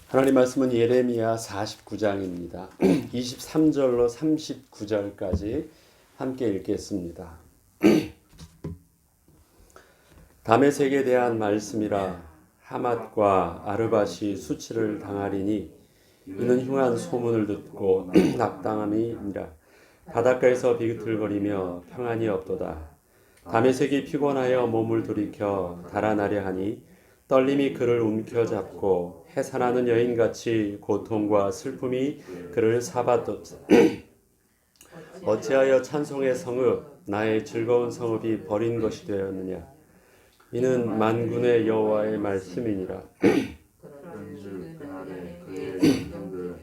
하나님 말씀은 예레미야 49장입니다. 23절로 39절까지 함께 읽겠습니다. 다메섹에 대한 말씀이라. 하맛과 아르밧이 수치를 당하리니 이는 흉한 소문을 듣고 낙담함이니라. 바닷가에서 비틀거리며 평안이 없도다. 다메섹이 피곤하여 몸을 돌이켜 달아나려 하니 떨림이 그를 움켜잡고 해산하는 여인같이 고통과 슬픔이 그를 사바도다. 어찌하여 찬송의 성읍 나의 즐거운 성읍이 버린 것이 되었느냐. 이는 만군의 여호와의 말씀이니라. 그런즉 그날에 그의 생명들은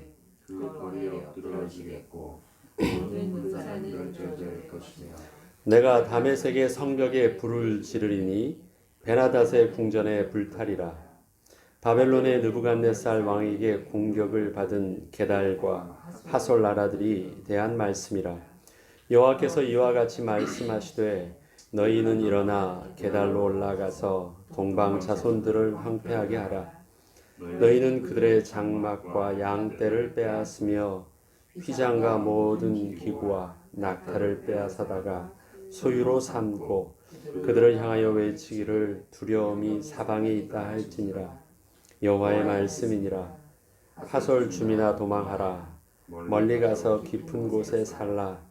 그 거리에 엎드러지겠고 모든 군사는 멸절될 것이며 내가 다메섹의 성벽에 불을 지르리니 베나닷의 궁전에 불타리라. 바벨론의 느부갓네살 왕에게 공격을 받은 게달과 하솔 나라들이 대한 말씀이라. 여호와께서 이와 같이 말씀하시되 너희는 일어나 게달로 올라가서 동방 자손들을 황폐하게 하라. 너희는 그들의 장막과 양떼를 빼앗으며 휘장과 모든 기구와 낙타를 빼앗아다가 소유로 삼고 그들을 향하여 외치기를 두려움이 사방에 있다 할지니라. 여호와의 말씀이니라. 하솔 주민아 도망하라. 멀리 가서 깊은 곳에 살라.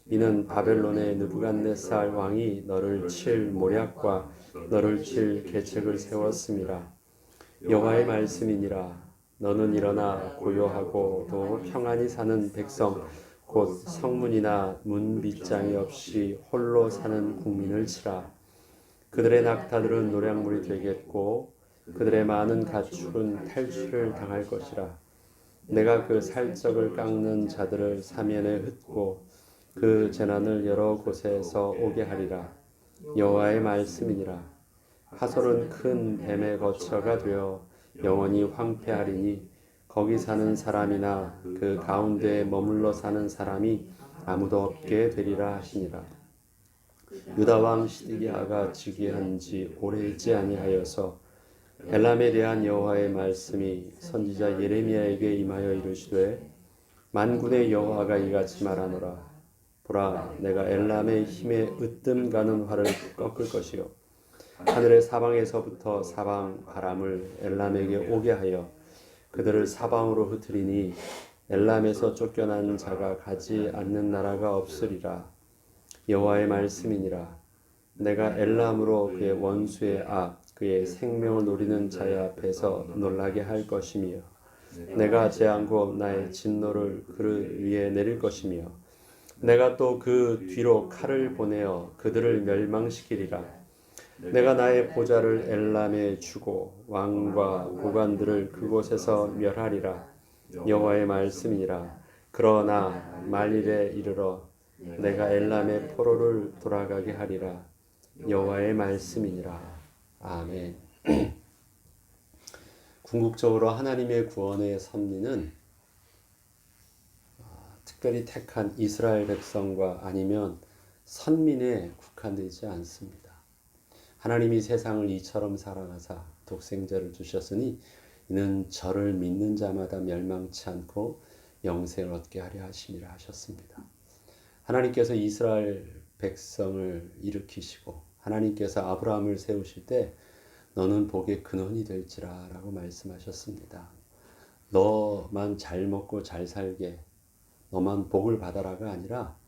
이는 바벨론의 느부갓네살 왕이 너를 칠 모략과 너를 칠 계책을 세웠음이라. 여호와의 말씀이니라. 너는 일어나 고요하고 또 평안히 사는 백성 곧 성문이나 문 빗장이 없이 홀로 사는 국민을 치라. 그들의 낙타들은 노략물이 되겠고 그들의 많은 가축은 탈취를 당할 것이라. 내가 그 살적을 깎는 자들을 사면에 흩고 그 재난을 여러 곳에서 오게 하리라. 여호와의 말씀이니라. 하솔은 큰 뱀의 거처가 되어 영원히 황폐하리니 거기 사는 사람이나 그 가운데에 머물러 사는 사람이 아무도 없게 되리라 하시니라. 유다 왕 시드기야가 즉위한 지 오래있지 아니하여서 엘람에 대한 여호와의 말씀이 선지자 예레미야에게 임하여 이르시되 만군의 여호와가 이같이 말하노라. 보라, 내가 엘람의 힘에 으뜸 가는 활을 꺾을 것이요 하늘의 사방에서부터 사방 바람을 엘람에게 오게 하여 그들을 사방으로 흩으리니 엘람에서 쫓겨난 자가 가지 않는 나라가 없으리라. 여호와의 말씀이니라. 내가 엘람으로 그의 원수의 앞 그의 생명을 노리는 자의 앞에서 놀라게 할 것이며 내가 재앙고 나의 진노를 그를 위해 내릴 것이며 내가 또 그 뒤로 칼을 보내어 그들을 멸망시키리라. 내가 나의 보좌를 엘람에 주고 왕과 고관들을 그곳에서 멸하리라. 여호와의 말씀이니라. 그러나 말일에 이르러 내가 엘람의 포로를 돌아가게 하리라. 여호와의 말씀이니라. 아멘. 궁극적으로 하나님의 구원의 섭리는 특별히 택한 이스라엘 백성과 아니면 선민에 국한되지 않습니다. 하나님이 세상을 이처럼 사랑하사 독생자를 주셨으니 이는 저를 믿는 자마다 멸망치 않고 영생을 얻게 하려 하심이라 하셨습니다. 하나님께서 이스라엘 백성을 일으키시고 하나님께서 아브라함을 세우실 때 너는 복의 근원이 될지라 라고 말씀하셨습니다. 너만 잘 먹고 잘 살게 너만 복을 받아라가 아니라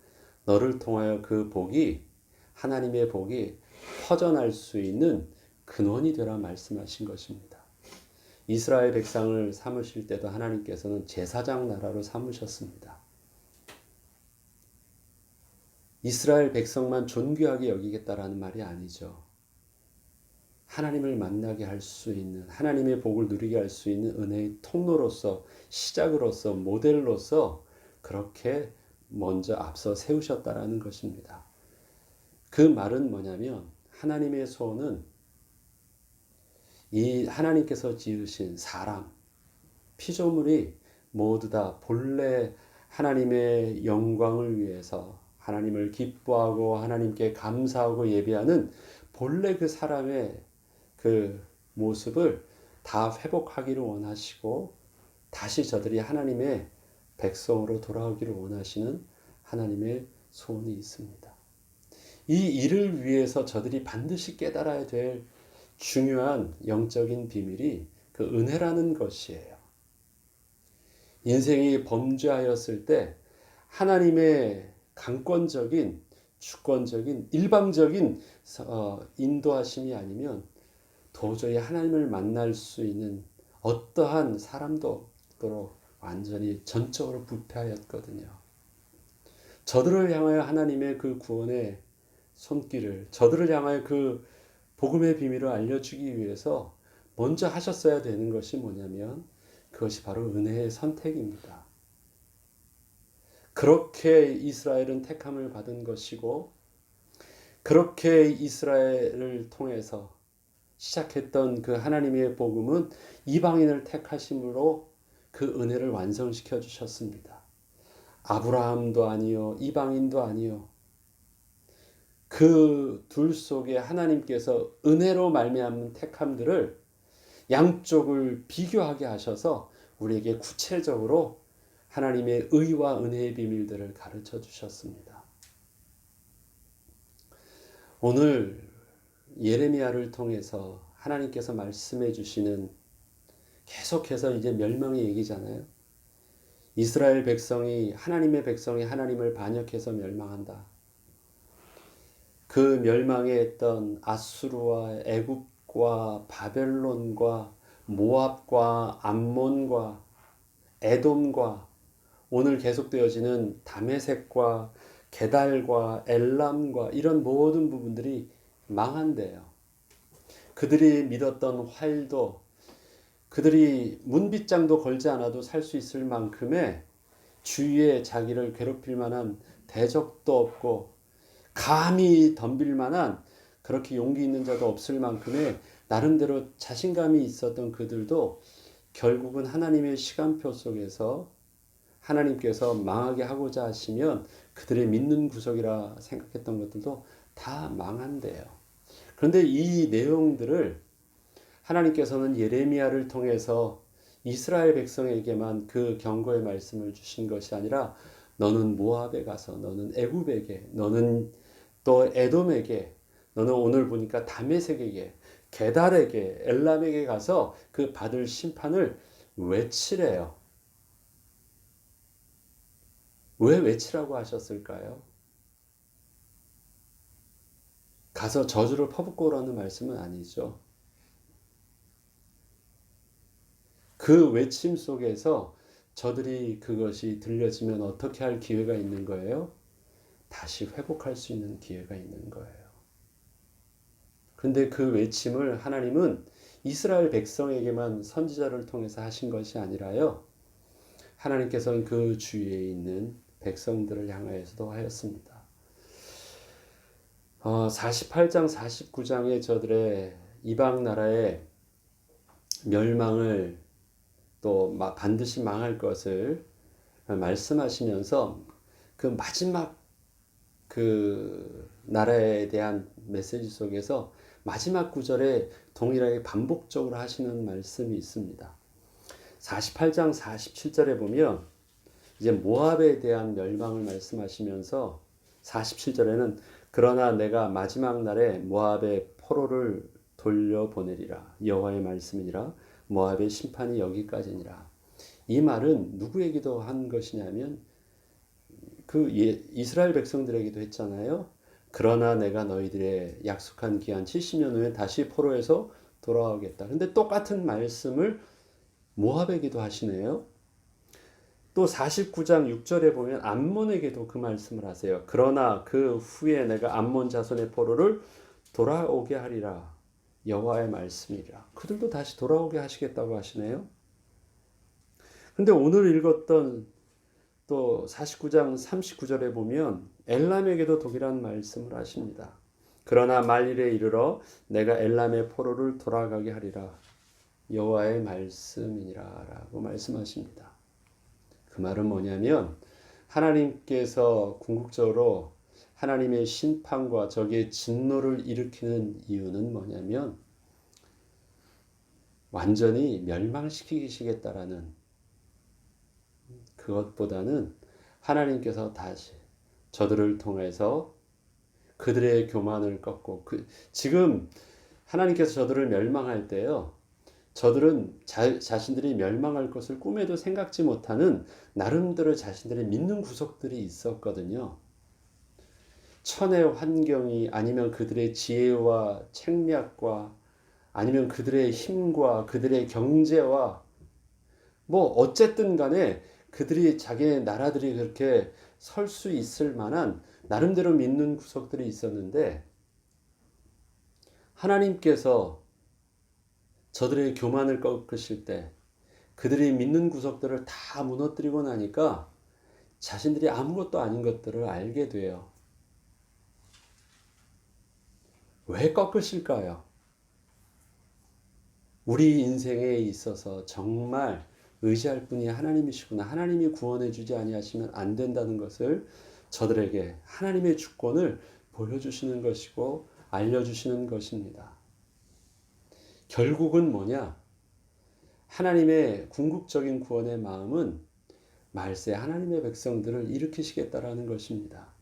너를 통하여 그 복이 하나님의 복이 퍼져날 수 있는 근원이 되라 말씀하신 것입니다. 이스라엘 백성을 삼으실 때도 하나님께서는 제사장 나라로 삼으셨습니다. 이스라엘 백성만 존귀하게 여기겠다라는 말이 아니죠. 하나님을 만나게 할 수 있는 하나님의 복을 누리게 할 수 있는 은혜의 통로로서 시작으로서 모델로서 그렇게 먼저 앞서 세우셨다라는 것입니다. 그 말은 뭐냐면 하나님의 소원은 이 하나님께서 지으신 사람, 피조물이 모두 다 본래 하나님의 영광을 위해서 하나님을 기뻐하고 하나님께 감사하고 예배하는 본래 그 사람의 그 모습을 다 회복하기를 원하시고 다시 저들이 하나님의 백성으로 돌아오기를 원하시는 하나님의 소원이 있습니다. 이 일을 위해서 저들이 반드시 깨달아야 될 중요한 영적인 비밀이 그 은혜라는 것이에요. 인생이 범죄하였을 때 하나님의 강권적인, 주권적인, 일방적인 인도하심이 아니면 도저히 하나님을 만날 수 있는 어떠한 사람도 없도록 완전히 전적으로 부패하였거든요. 저들을 향하여 하나님의 그 구원의 손길을, 저들을 향하여 그 복음의 비밀을 알려주기 위해서 먼저 하셨어야 되는 것이 뭐냐면 그것이 바로 은혜의 선택입니다. 그렇게 이스라엘은 택함을 받은 것이고 그렇게 이스라엘을 통해서 시작했던 그 하나님의 복음은 이방인을 택하심으로 그 은혜를 완성시켜 주셨습니다. 아브라함도 아니요, 이방인도 아니요. 그 둘 속에 하나님께서 은혜로 말미암은 택함들을 양쪽을 비교하게 하셔서 우리에게 구체적으로 하나님의 의와 은혜의 비밀들을 가르쳐 주셨습니다. 오늘 예레미야를 통해서 하나님께서 말씀해 주시는 계속해서 이제 멸망의 얘기잖아요. 이스라엘 백성이 하나님의 백성이 하나님을 반역해서 멸망한다. 그 멸망에 했던 아수르와 애굽과 바벨론과 모압과 암몬과 에돔과 오늘 계속되어지는 다메섹과 게달과 엘람과 이런 모든 부분들이 망한대요. 그들이 믿었던 활도 그들이 문빗장도 걸지 않아도 살 수 있을 만큼의 주위에 자기를 괴롭힐 만한 대적도 없고 감히 덤빌 만한 그렇게 용기 있는 자도 없을 만큼의 나름대로 자신감이 있었던 그들도 결국은 하나님의 시간표 속에서 하나님께서 망하게 하고자 하시면 그들의 믿는 구석이라 생각했던 것들도 다 망한대요. 그런데 이 내용들을 하나님께서는 예레미야를 통해서 이스라엘 백성에게만 그 경고의 말씀을 주신 것이 아니라 너는 모압에 가서 너는 애굽에게 너는 또 에돔에게 너는 오늘 보니까 다메섹에게 게달에게 엘람에게 가서 그 받을 심판을 외치래요. 왜 외치라고 하셨을까요? 가서 저주를 퍼붓고 오라는 말씀은 아니죠. 그 외침 속에서 저들이 그것이 들려지면 어떻게 할 기회가 있는 거예요? 다시 회복할 수 있는 기회가 있는 거예요. 그런데 그 외침을 하나님은 이스라엘 백성에게만 선지자를 통해서 하신 것이 아니라요. 하나님께서는 그 주위에 있는 백성들을 향하여서도 하였습니다. 48장, 49장의 저들의 이방 나라의 멸망을 또 반드시 망할 것을 말씀하시면서 그 마지막 그 나라에 대한 메시지 속에서 마지막 구절에 동일하게 반복적으로 하시는 말씀이 있습니다. 48장 47절에 보면 이제 모압에 대한 멸망을 말씀하시면서 47절에는 그러나 내가 마지막 날에 모압의 포로를 돌려보내리라 여호와의 말씀이니라 모압의 심판이 여기까지니라. 이 말은 누구에게도 한 것이냐면 그 이스라엘 백성들에게도 했잖아요. 그러나 내가 너희들의 약속한 기한 70년 후에 다시 포로에서 돌아오겠다. 근데 똑같은 말씀을 모압에게도 하시네요. 또 49장 6절에 보면 암몬에게도 그 말씀을 하세요. 그러나 그 후에 내가 암몬 자손의 포로를 돌아오게 하리라. 여호와의 말씀이라. 그들도 다시 돌아오게 하시겠다고 하시네요. 근데 오늘 읽었던 또 49장 39절에 보면 엘람에게도 동일한 말씀을 하십니다. 그러나 말일에 이르러 내가 엘람의 포로를 돌아가게 하리라. 여호와의 말씀이니라 라고 말씀하십니다. 그 말은 뭐냐면 하나님께서 궁극적으로 하나님의 심판과 적의 진노를 일으키는 이유는 뭐냐면 완전히 멸망시키시겠다라는 그것보다는 하나님께서 다시 저들을 통해서 그들의 교만을 꺾고 지금 하나님께서 저들을 멸망할 때요. 저들은 자신들이 멸망할 것을 꿈에도 생각지 못하는 나름대로 자신들의 믿는 구석들이 있었거든요. 천의 환경이 아니면 그들의 지혜와 책략과 아니면 그들의 힘과 그들의 경제와 뭐 어쨌든 간에 그들이 자기의 나라들이 그렇게 설 수 있을 만한 나름대로 믿는 구석들이 있었는데 하나님께서 저들의 교만을 꺾으실 때 그들이 믿는 구석들을 다 무너뜨리고 나니까 자신들이 아무것도 아닌 것들을 알게 돼요. 왜 꺾으실까요? 우리 인생에 있어서 정말 의지할 분이 하나님이시구나. 하나님이 구원해 주지 아니하시면 안 된다는 것을 저들에게 하나님의 주권을 보여주시는 것이고 알려주시는 것입니다. 결국은 뭐냐? 하나님의 궁극적인 구원의 마음은 말세 하나님의 백성들을 일으키시겠다라는 것입니다.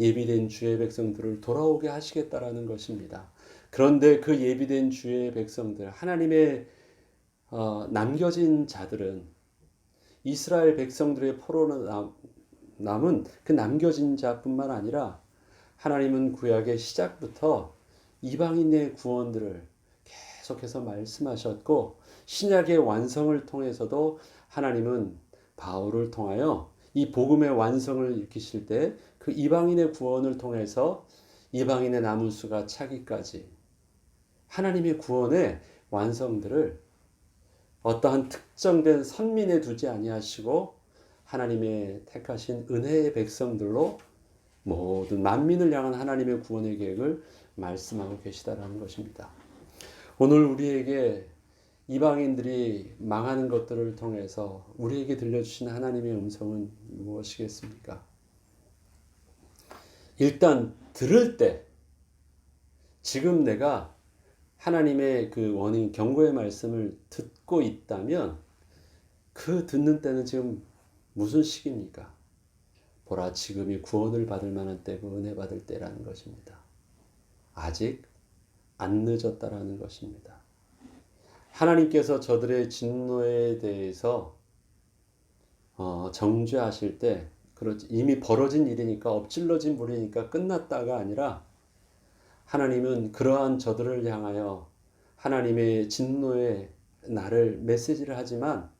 예비된 주의 백성들을 돌아오게 하시겠다라는 것입니다. 그런데 그 예비된 주의 백성들, 하나님의 남겨진 자들은 이스라엘 백성들의 포로로 남은 그 남겨진 자뿐만 아니라 하나님은 구약의 시작부터 이방인의 구원들을 계속해서 말씀하셨고 신약의 완성을 통해서도 하나님은 바울을 통하여 이 복음의 완성을 일으키실 때 그 이방인의 구원을 통해서 이방인의 남은 수가 차기까지 하나님의 구원의 완성들을 어떠한 특정된 선민에 두지 아니하시고 하나님의 택하신 은혜의 백성들로 모든 만민을 향한 하나님의 구원의 계획을 말씀하고 계시다라는 것입니다. 오늘 우리에게 이방인들이 망하는 것들을 통해서 우리에게 들려주신 하나님의 음성은 무엇이겠습니까? 일단 들을 때 지금 내가 하나님의 그 원인 경고의 말씀을 듣고 있다면 그 듣는 때는 지금 무슨 시기입니까? 보라 지금이 구원을 받을 만한 때고 은혜 받을 때라는 것입니다. 아직 안 늦었다라는 것입니다. 하나님께서 저들의 진노에 대해서 정죄하실 때 이미 벌어진 일이니까 엎질러진 물이니까 끝났다가 아니라 하나님은 그러한 저들을 향하여 하나님의 진노의 날을 메시지를 하지만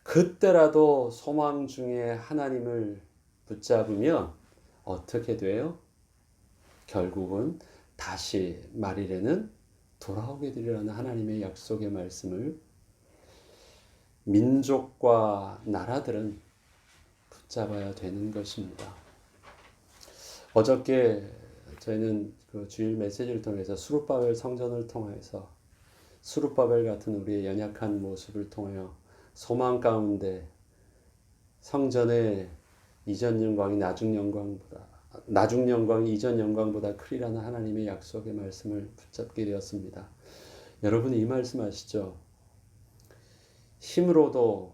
그때라도 소망 중에 하나님을 붙잡으면 어떻게 돼요? 결국은 다시 말일에는 돌아오게 되리라는 하나님의 약속의 말씀을 민족과 나라들은 붙잡아야 되는 것입니다. 어저께 저희는 그 주일 메시지를 통해서 스룹바벨 성전을 통해서 스룹바벨 같은 우리의 연약한 모습을 통하여 소망 가운데 성전의 이전 영광이 나중 영광이 이전 영광보다 크리라는 하나님의 약속의 말씀을 붙잡게 되었습니다. 여러분 이 말씀 아시죠? 힘으로도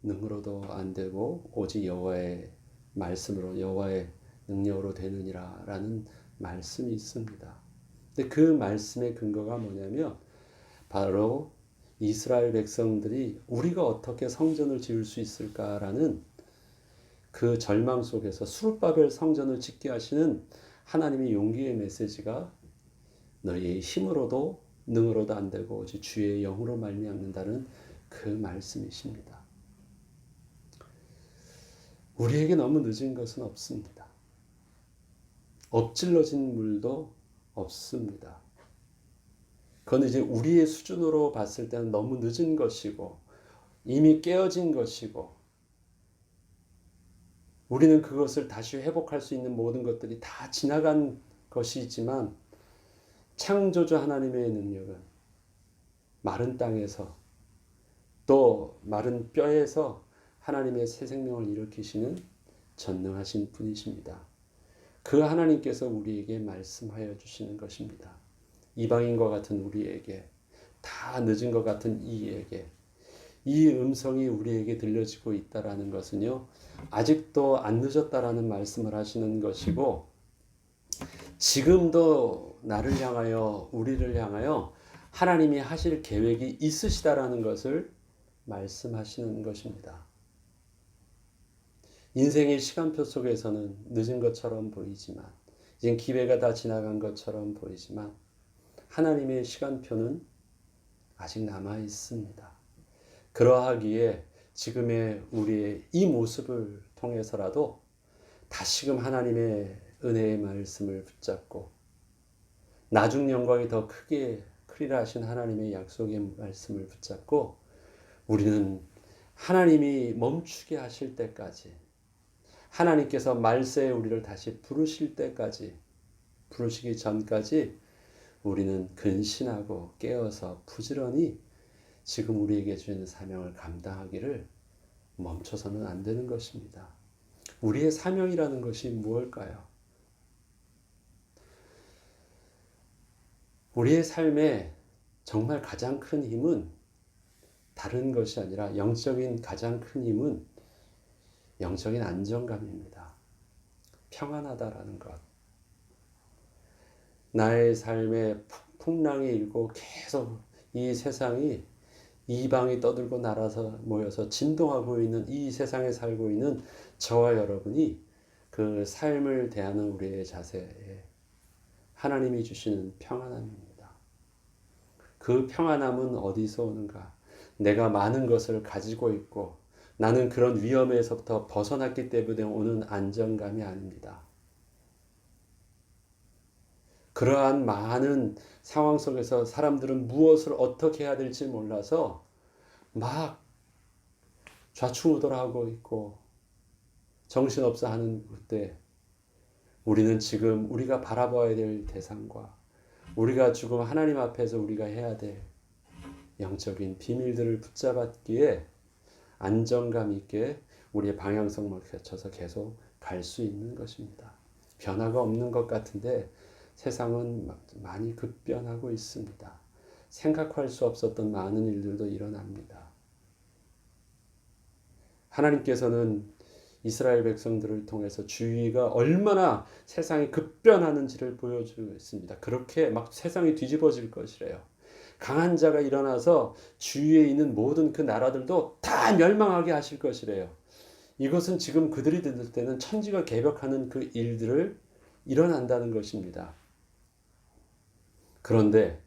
능으로도 안 되고 오직 여호와의 말씀으로 여호와의 능력으로 되느니라라는 말씀이 있습니다. 근데 그 말씀의 근거가 뭐냐면 바로 이스라엘 백성들이 우리가 어떻게 성전을 지을 수 있을까라는 그 절망 속에서 스룹바벨 성전을 짓게 하시는 하나님의 용기의 메시지가 너희의 힘으로도 능으로도 안 되고 오직 주의 영으로 말미암는다는 그 말씀이십니다. 우리에게 너무 늦은 것은 없습니다. 엎질러진 물도 없습니다. 그건 이제 우리의 수준으로 봤을 때는 너무 늦은 것이고 이미 깨어진 것이고 우리는 그것을 다시 회복할 수 있는 모든 것들이 다 지나간 것이지만 창조주 하나님의 능력은 마른 땅에서 또 마른 뼈에서 하나님의 새 생명을 일으키시는 전능하신 분이십니다. 그 하나님께서 우리에게 말씀하여 주시는 것입니다. 이방인과 같은 우리에게 다 늦은 것 같은 이에게 이 음성이 우리에게 들려지고 있다라는 것은요, 아직도 안 늦었다라는 말씀을 하시는 것이고, 지금도 나를 향하여, 우리를 향하여 하나님이 하실 계획이 있으시다라는 것을 말씀하시는 것입니다. 인생의 시간표 속에서는 늦은 것처럼 보이지만, 이젠 기회가 다 지나간 것처럼 보이지만, 하나님의 시간표는 아직 남아 있습니다. 그러하기에 지금의 우리의 이 모습을 통해서라도 다시금 하나님의 은혜의 말씀을 붙잡고 나중 영광이 더 크게 크리라 하신 하나님의 약속의 말씀을 붙잡고 우리는 하나님이 멈추게 하실 때까지, 하나님께서 말세에 우리를 다시 부르실 때까지, 부르시기 전까지 우리는 근신하고 깨어서 부지런히 지금 우리에게 주는 사명을 감당하기를 멈춰서는 안 되는 것입니다. 우리의 사명이라는 것이 무엇일까요? 우리의 삶에 정말 가장 큰 힘은 다른 것이 아니라 영적인 가장 큰 힘은 영적인 안정감입니다. 평안하다라는 것. 나의 삶에 풍랑이 일고 계속 이 세상이 이방이 떠들고 날아서 모여서 진동하고 있는 이 세상에 살고 있는 저와 여러분이 그 삶을 대하는 우리의 자세에 하나님이 주시는 평안함입니다. 그 평안함은 어디서 오는가? 내가 많은 것을 가지고 있고 나는 그런 위험에서부터 벗어났기 때문에 오는 안정감이 아닙니다. 그러한 많은 상황 속에서 사람들은 무엇을 어떻게 해야 될지 몰라서 막 좌충우돌하고 있고 정신없어 하는 그때 우리는 지금 우리가 바라봐야 될 대상과 우리가 지금 하나님 앞에서 우리가 해야 될 영적인 비밀들을 붙잡았기에 안정감 있게 우리의 방향성을 맞춰서 계속 갈 수 있는 것입니다. 변화가 없는 것 같은데 세상은 많이 급변하고 있습니다. 생각할 수 없었던 많은 일들도 일어납니다. 하나님께서는 이스라엘 백성들을 통해서 주위가 얼마나 세상이 급변하는지를 보여주고 있습니다. 그렇게 막 세상이 뒤집어질 것이래요. 강한 자가 일어나서 주위에 있는 모든 그 나라들도 다 멸망하게 하실 것이래요. 이것은 지금 그들이 들을 때는 천지가 개벽하는 그 일들을 일어난다는 것입니다. 그런데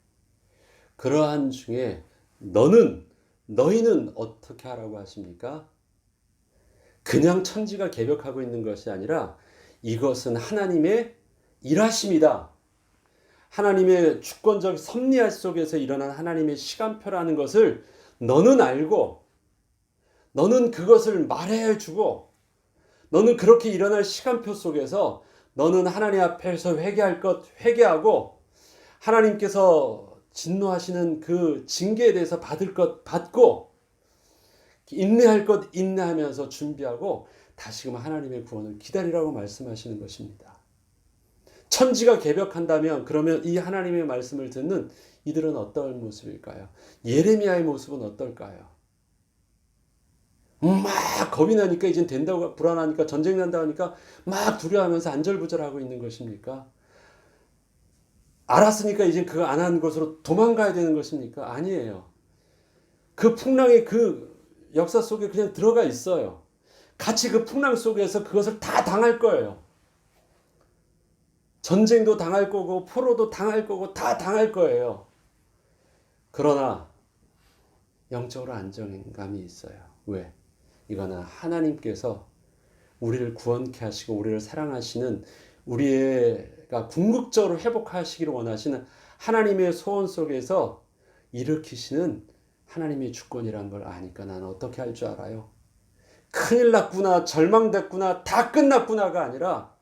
그러한 중에 너희는 어떻게 하라고 하십니까? 그냥 천지가 개벽하고 있는 것이 아니라 이것은 하나님의 일하심이다. 하나님의 주권적 섭리할 속에서 일어난 하나님의 시간표라는 것을 너는 알고 너는 그것을 말해주고 너는 그렇게 일어날 시간표 속에서 너는 하나님 앞에서 회개할 것 회개하고 하나님께서 진노하시는 그 징계에 대해서 받을 것 받고 인내할 것 인내하면서 준비하고 다시금 하나님의 구원을 기다리라고 말씀하시는 것입니다. 천지가 개벽한다면 그러면 이 하나님의 말씀을 듣는 이들은 어떤 모습일까요? 예레미야의 모습은 어떨까요? 막 겁이 나니까 이젠 된다고 불안하니까 전쟁 난다고 하니까 막 두려워하면서 안절부절하고 있는 것입니까? 알았으니까 이제 그거 안 한 것으로 도망가야 되는 것입니까? 아니에요. 그 풍랑의 그 역사 속에 그냥 들어가 있어요. 같이 그 풍랑 속에서 그것을 다 당할 거예요. 전쟁도 당할 거고 포로도 당할 거고 다 당할 거예요. 그러나 영적으로 안정감이 있어요. 왜? 이거는 하나님께서 우리를 구원케 하시고 우리를 사랑하시는 우리가 궁극적으로 회복하시기를 원하시는 하나님의 소원 속에서 일으키시는 하나님의 주권이란 걸 아니까 나는 어떻게 할 줄 알아요? 큰일 났구나, 절망됐구나, 다 끝났구나가 아니라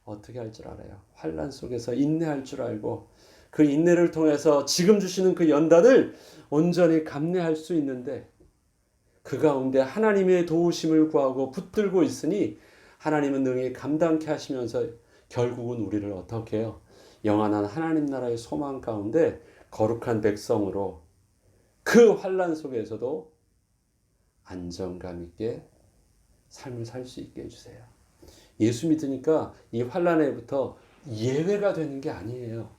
어떻게 할 줄 알아요? 환난 속에서 인내할 줄 알고 그 인내를 통해서 지금 주시는 그 연단을 온전히 감내할 수 있는데 그 가운데 하나님의 도우심을 구하고 붙들고 있으니 하나님은 능히 감당케 하시면서 결국은 우리를 어떻게 해요? 영원한 하나님 나라의 소망 가운데 거룩한 백성으로 그 환난 속에서도 안정감 있게 삶을 살 수 있게 해주세요. 예수 믿으니까 이 환난에부터 예외가 되는 게 아니에요.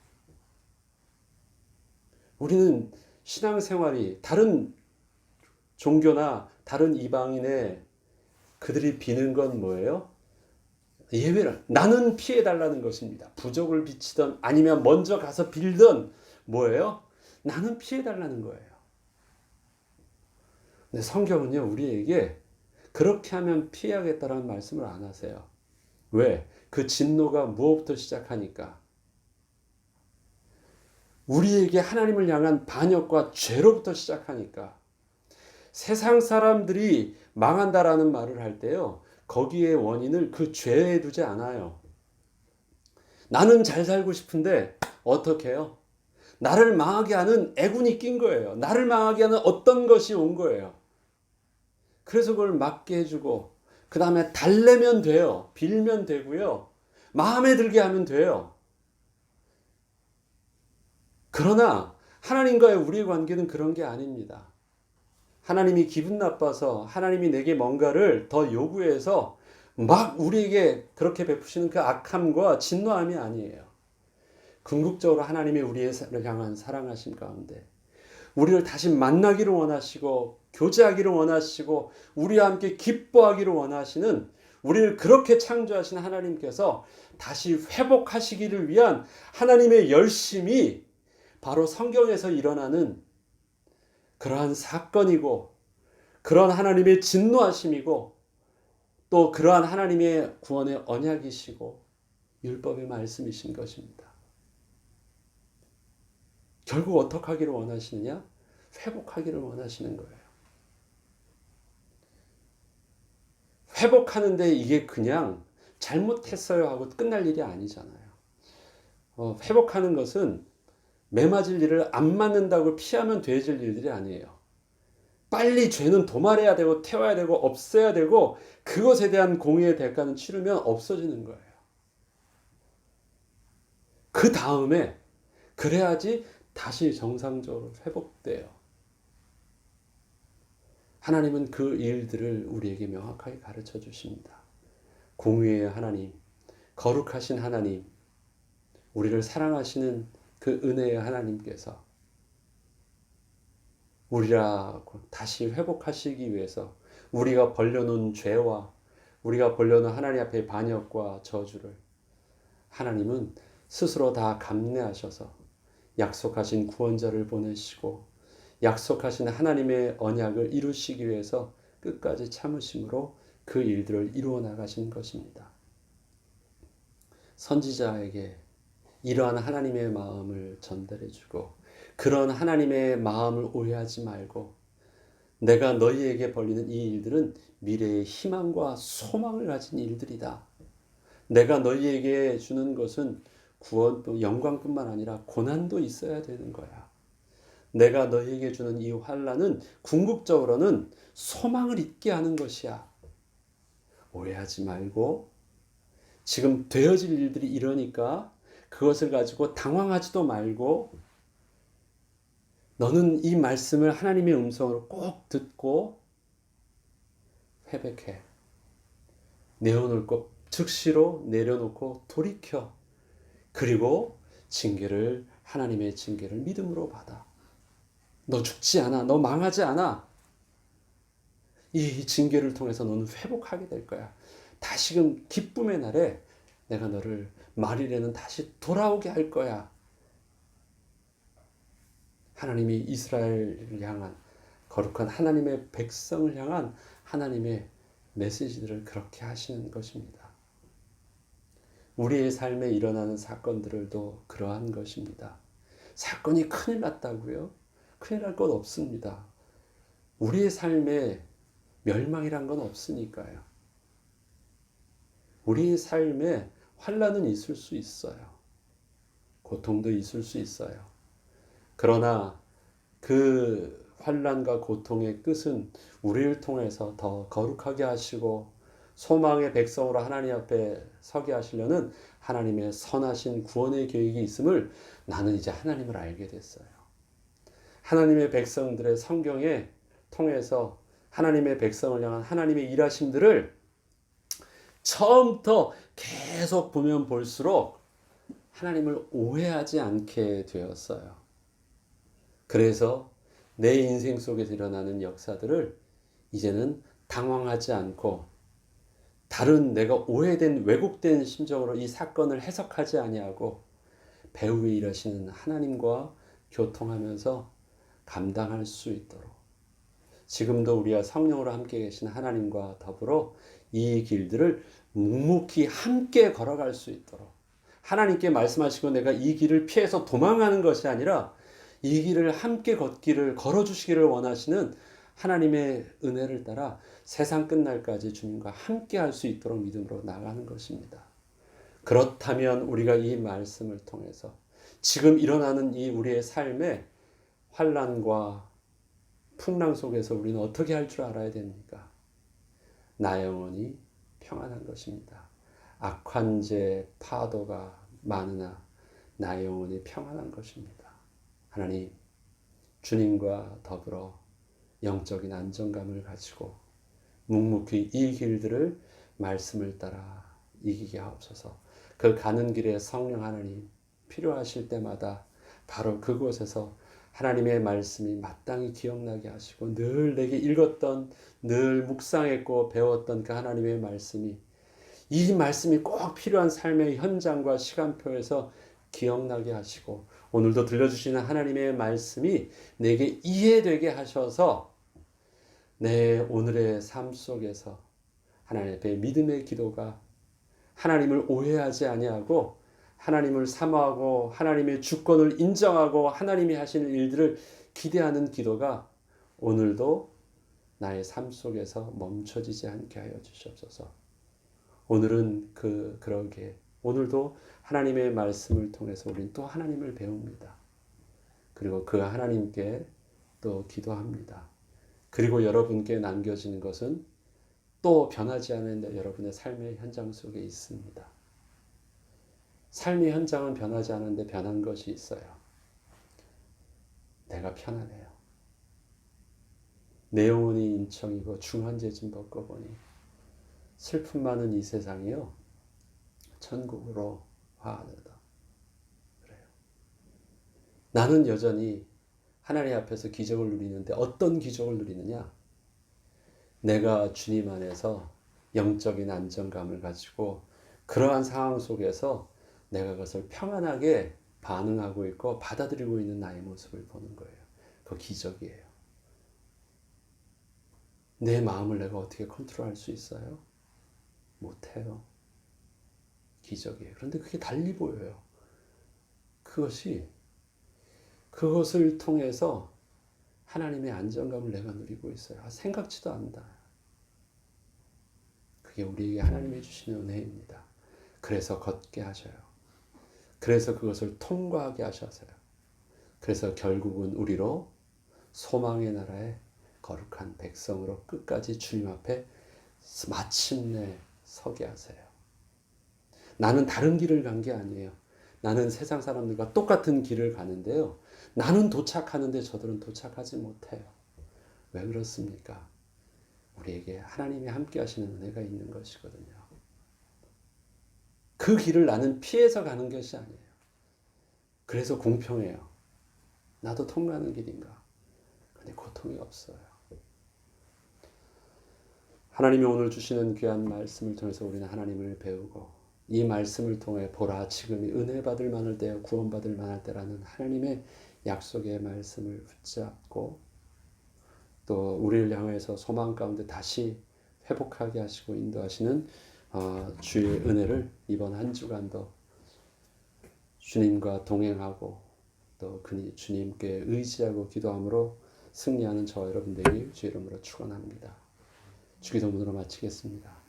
우리는 신앙생활이 다른 종교나 다른 이방인의 그들이 비는 건 뭐예요? 예외를 나는 피해달라는 것입니다. 부족을 비치던 아니면 먼저 가서 빌던 뭐예요? 나는 피해달라는 거예요. 근데 성경은요 우리에게 그렇게 하면 피해야겠다라는 말씀을 안 하세요. 왜? 그 진노가 무엇부터 시작하니까? 우리에게 하나님을 향한 반역과 죄로부터 시작하니까. 세상 사람들이 망한다라는 말을 할 때요. 거기에 원인을 그 죄에 두지 않아요. 나는 잘 살고 싶은데 어떻게 해요? 나를 망하게 하는 애군이 낀 거예요. 나를 망하게 하는 어떤 것이 온 거예요. 그래서 그걸 막게 해주고 그 다음에 달래면 돼요. 빌면 되고요. 마음에 들게 하면 돼요. 그러나 하나님과의 우리의 관계는 그런 게 아닙니다. 하나님이 기분 나빠서 하나님이 내게 뭔가를 더 요구해서 막 우리에게 그렇게 베푸시는 그 악함과 진노함이 아니에요. 궁극적으로 하나님이 우리를 향한 사랑하심 가운데 우리를 다시 만나기를 원하시고 교제하기를 원하시고 우리와 함께 기뻐하기를 원하시는 우리를 그렇게 창조하신 하나님께서 다시 회복하시기를 위한 하나님의 열심이 바로 성경에서 일어나는 그러한 사건이고 그러한 하나님의 진노하심이고 또 그러한 하나님의 구원의 언약이시고 율법의 말씀이신 것입니다. 결국 어떻게 하기를 원하시느냐? 회복하기를 원하시는 거예요. 회복하는데 이게 그냥 잘못했어요 하고 끝날 일이 아니잖아요. 회복하는 것은 매맞을 일을 안 맞는다고 피하면 되어질 일들이 아니에요. 빨리 죄는 도말해야 되고 태워야 되고 없애야 되고 그것에 대한 공의의 대가는 치르면 없어지는 거예요. 그 다음에 그래야지 다시 정상적으로 회복돼요. 하나님은 그 일들을 우리에게 명확하게 가르쳐 주십니다. 공의의 하나님, 거룩하신 하나님, 우리를 사랑하시는 그 은혜의 하나님께서 우리라고 다시 회복하시기 위해서 우리가 벌려놓은 죄와 우리가 벌려놓은 하나님 앞에 반역과 저주를 하나님은 스스로 다 감내하셔서 약속하신 구원자를 보내시고 약속하신 하나님의 언약을 이루시기 위해서 끝까지 참으심으로 그 일들을 이루어 나가신 것입니다. 선지자에게 이러한 하나님의 마음을 전달해주고 그런 하나님의 마음을 오해하지 말고 내가 너희에게 벌리는 이 일들은 미래의 희망과 소망을 가진 일들이다. 내가 너희에게 주는 것은 구원, 영광뿐만 아니라 고난도 있어야 되는 거야. 내가 너희에게 주는 이 환난은 궁극적으로는 소망을 있게 하는 것이야. 오해하지 말고 지금 되어질 일들이 이러니까 그것을 가지고 당황하지도 말고 너는 이 말씀을 하나님의 음성으로 꼭 듣고 회백해. 내어놓을 것 즉시로 내려놓고 돌이켜. 그리고 징계를 하나님의 징계를 믿음으로 받아. 너 죽지 않아. 너 망하지 않아. 이 징계를 통해서 너는 회복하게 될 거야. 다시금 기쁨의 날에 내가 너를 말일에는 다시 돌아오게 할 거야. 하나님이 이스라엘을 향한 거룩한 하나님의 백성을 향한 하나님의 메시지들을 그렇게 하시는 것입니다. 우리의 삶에 일어나는 사건들도 그러한 것입니다. 사건이 큰일 났다고요? 큰일 날 것 없습니다. 우리의 삶에 멸망이란 건 없으니까요. 우리의 삶에 환난은 있을 수 있어요. 고통도 있을 수 있어요. 그러나 그 환난과 고통의 끝은 우리를 통해서 더 거룩하게 하시고 소망의 백성으로 하나님 앞에 서게 하시려는 하나님의 선하신 구원의 계획이 있음을 나는 이제 하나님을 알게 됐어요. 하나님의 백성들의 성경에 통해서 하나님의 백성을 향한 하나님의 일하심들을 처음부터 계속 보면 볼수록 하나님을 오해하지 않게 되었어요. 그래서 내 인생 속에서 일어나는 역사들을 이제는 당황하지 않고 다른 내가 오해된 왜곡된 심정으로 이 사건을 해석하지 아니하고 배후에 일하시는 하나님과 교통하면서 감당할 수 있도록 지금도 우리와 성령으로 함께 계신 하나님과 더불어 이 길들을 묵묵히 함께 걸어갈 수 있도록 하나님께 말씀하시고 내가 이 길을 피해서 도망가는 것이 아니라 이 길을 함께 걷기를 걸어주시기를 원하시는 하나님의 은혜를 따라 세상 끝날까지 주님과 함께 할 수 있도록 믿음으로 나가는 것입니다. 그렇다면 우리가 이 말씀을 통해서 지금 일어나는 이 우리의 삶의 환난과 풍랑 속에서 우리는 어떻게 할 줄 알아야 됩니까? 나 영혼이 평안한 것입니다. 악환제 파도가 많으나 나 영혼이 평안한 것입니다. 하나님, 주님과 더불어 영적인 안정감을 가지고 묵묵히 이 길들을 말씀을 따라 이기게 하옵소서. 그 가는 길에 성령 하나님 필요하실 때마다 바로 그곳에서 하나님의 말씀이 마땅히 기억나게 하시고 늘 내게 읽었던 늘 묵상했고 배웠던 그 하나님의 말씀이 이 말씀이 꼭 필요한 삶의 현장과 시간표에서 기억나게 하시고 오늘도 들려주시는 하나님의 말씀이 내게 이해되게 하셔서 내 오늘의 삶 속에서 하나님 앞에 믿음의 기도가 하나님을 오해하지 아니하고 하나님을 사모하고 하나님의 주권을 인정하고 하나님이 하시는 일들을 기대하는 기도가 오늘도 나의 삶 속에서 멈춰지지 않게 하여 주시옵소서. 오늘은 그러게 오늘도 하나님의 말씀을 통해서 우리는 또 하나님을 배웁니다. 그리고 그 하나님께 또 기도합니다. 그리고 여러분께 남겨지는 것은 또 변하지 않은 여러분의 삶의 현장 속에 있습니다. 삶의 현장은 변하지 않은데 변한 것이 있어요. 내가 편안해요. 내 영혼이 인청이고 중환제진 벗고 보니 슬픔 많은 이 세상이요 천국으로 화하느다. 그래요. 나는 여전히 하나님 앞에서 기적을 누리는데 어떤 기적을 누리느냐? 내가 주님 안에서 영적인 안정감을 가지고 그러한 상황 속에서 내가 그것을 평안하게 반응하고 있고 받아들이고 있는 나의 모습을 보는 거예요. 그 기적이에요. 내 마음을 내가 어떻게 컨트롤할 수 있어요? 못해요. 기적이에요. 그런데 그게 달리 보여요. 그것을 통해서 하나님의 안정감을 내가 누리고 있어요. 생각지도 않는다. 그게 우리에게 하나님이 주시는 은혜입니다. 그래서 걷게 하셔요. 그래서 그것을 통과하게 하셔서요. 그래서 결국은 우리로 소망의 나라의 거룩한 백성으로 끝까지 주님 앞에 마침내 서게 하세요. 나는 다른 길을 간 게 아니에요. 나는 세상 사람들과 똑같은 길을 가는데요. 나는 도착하는데 저들은 도착하지 못해요. 왜 그렇습니까? 우리에게 하나님이 함께 하시는 은혜가 있는 것이거든요. 그 길을 나는 피해서 가는 것이 아니에요. 그래서 공평해요. 나도 통과하는 길인가? 근데 고통이 없어요. 하나님이 오늘 주시는 귀한 말씀을 통해서 우리는 하나님을 배우고 이 말씀을 통해 보라 지금이 은혜 받을 만할 때요 구원 받을 만할 때라는 하나님의 약속의 말씀을 붙잡고 또 우리를 향해서 소망 가운데 다시 회복하게 하시고 인도하시는 주의 은혜를 이번 한 주간도 주님과 동행하고 또 주님께 의지하고 기도함으로 승리하는 저와 여러분 되길 주의 이름으로 축원합니다. 주기도문으로 마치겠습니다.